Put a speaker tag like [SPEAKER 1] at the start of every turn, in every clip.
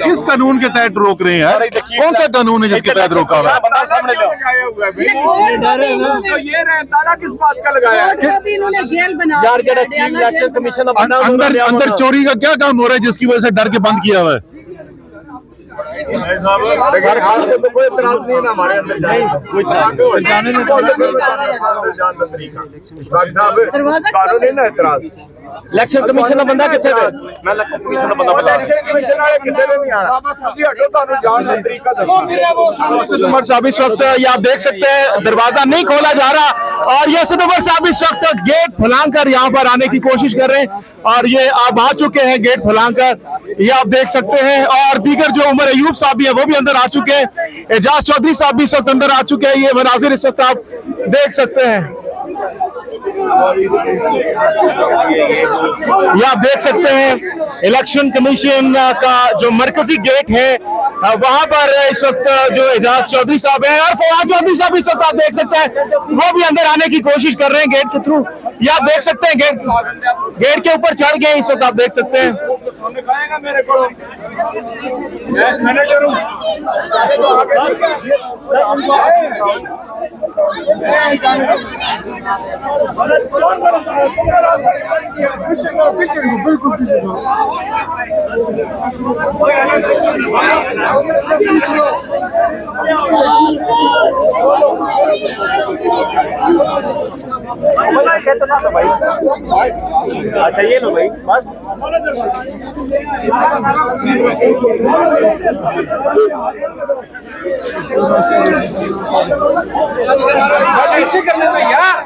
[SPEAKER 1] किस कानून के तहत रोक रहे हैं यार? कौन सा कानून है जिसके तहत रोका हुआ है?
[SPEAKER 2] ये रहता ना किस बात का लगाया
[SPEAKER 1] अंदर चोरी का क्या काम हो रहा है जिसकी वजह से डर के बंद किया हुआ है?
[SPEAKER 2] सरकार को तो कोई इतराज नहीं है ना हमारे अंदर कानूनी ना इतराज।
[SPEAKER 3] इलेक्शन कमीशन का बंदा कितने थे?
[SPEAKER 2] मैं इलेक्शन कमीशन का बंदा इलेक्शन कमीशन वाले किसी ने नहीं आना। हटो तो जान का तरीका दसो।
[SPEAKER 1] उमर साहब इस वक्त ये आप देख सकते हैं दरवाजा नहीं खोला जा रहा और ये उमर साहब इस वक्त गेट फुलाकर यहाँ पर आने की कोशिश कर रहे हैं और ये आप आ चुके हैं गेट फुलाकर, ये आप देख सकते हैं। और दीगर जो उमर अयूब साहब भी है वो भी अंदर आ चुके हैं, एजाज चौधरी साहब भी इस वक्त अंदर आ चुके हैं। ये मनाजिर इस वक्त आप देख सकते हैं, ये आप देख सकते हैं इलेक्शन कमीशन का जो मरकजी गेट है वहां पर इस वक्त जो एजाज चौधरी साहब हैं और फवाद चौधरी साहब इस वक्त आप देख सकते हैं वो भी अंदर आने की कोशिश कर रहे हैं गेट के थ्रू। ये आप देख सकते हैं गेट के ऊपर चढ़ गए इस वक्त आप देख सकते हैं।
[SPEAKER 2] मेरे को मैं सेनेटर हूं।
[SPEAKER 1] बिल्कुल पीछे करो।
[SPEAKER 3] कहते ना तो भाई, अच्छा ये लो भाई बस।
[SPEAKER 2] पीछे करने में यार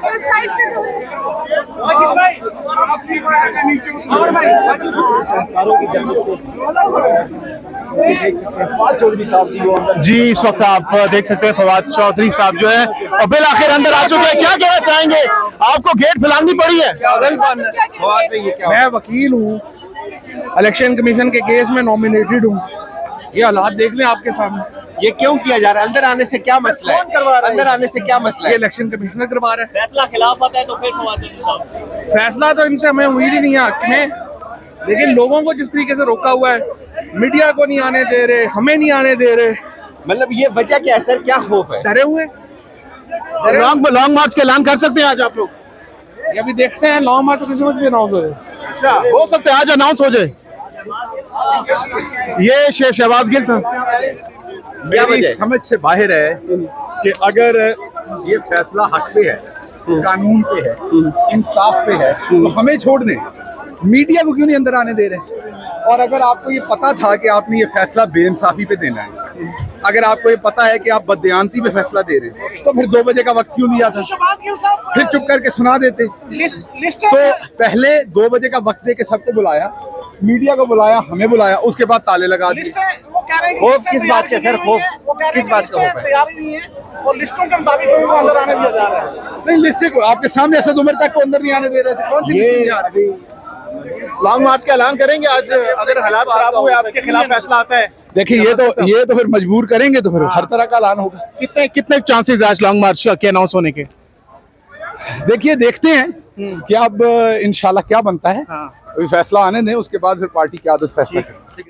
[SPEAKER 1] जी इस वक्त आप देख सकते हैं फवाद चौधरी साहब जो है और बिल आखिर अंदर आ चुके हैं। क्या कहना चाहेंगे? आपको गेट फैलानी पड़ी है?
[SPEAKER 4] मैं वकील हूँ, इलेक्शन कमीशन के केस में नॉमिनेटेड हूँ। ये हालात देख लें आपके सामने।
[SPEAKER 3] ये क्यों किया जा रहा है? अंदर आने से क्या मसला है? अंदर आने से क्या मसला
[SPEAKER 4] ये
[SPEAKER 3] है?
[SPEAKER 4] इलेक्शन कमिश्नर करवा रहा है।
[SPEAKER 3] फैसला खिलाफ आता है तो फिर
[SPEAKER 4] फैसला तो इनसे हमें उम्मीद ही नहीं है हक में, लेकिन लोगों को जिस तरीके से रोका हुआ है, मीडिया को नहीं आने दे रहे, हमें नहीं आने दे रहे,
[SPEAKER 3] मतलब ये वजह क्या है सर? क्या खौफ है?
[SPEAKER 4] डरे हुए।
[SPEAKER 1] लॉन्ग मार्च का ऐलान कर सकते हैं आज आप लोग?
[SPEAKER 4] ये अभी देखते हैं, लॉन्ग मार्च तो किसी वजह से अनाउंस हो जाए।
[SPEAKER 1] अच्छा हो सकता है आज अनाउंस हो जाए। ये शहबाज गिल साहब
[SPEAKER 5] मेरी समझ से बाहर है कि अगर ये फैसला हक पे है, कानून पे है, इंसाफ पे है तो हमें छोड़ दें, मीडिया को क्यों नहीं अंदर आने दे रहे? और अगर आपको ये पता था कि आपने ये फैसला बेइंसाफी पे देना है, अगर आपको ये पता है कि आप बददियानती पे फैसला दे रहे हैं, तो फिर 2 बजे का वक्त क्यों दिया था? फिर चुप करके सुना देते। तो पहले 2 बजे का वक्त दे के सबको बुलाया, मीडिया को बुलाया, हमें बुलाया, उसके बाद ताले लगा दिए।
[SPEAKER 3] खौफ किस बात का सर? खौफ किस बात का खौफ है?
[SPEAKER 2] और लिस्टों के मुताबिक लोगों को अंदर आने दिया जा रहा है।
[SPEAKER 5] नहीं, लिस्ट से आपके सामने असद उमर तक को अंदर नहीं आने दे रहे थे। कौन सी लिस्ट आ रही?
[SPEAKER 1] लॉन्ग मार्च का ऐलान करेंगे आज अगर हालात खराब हुए, आपके खिलाफ फैसला आता है?
[SPEAKER 5] देखिए ये तो फिर मजबूर करेंगे तो फिर हर तरह का ऐलान होगा।
[SPEAKER 1] कितने चांसेस आज लॉन्ग मार्च के अनाउंस होने के?
[SPEAKER 5] देखिए देखते हैं कि अब इंशाल्लाह क्या बनता है। अभी फैसला आने दें, उसके बाद फिर पार्टी की आदत फैसला करें।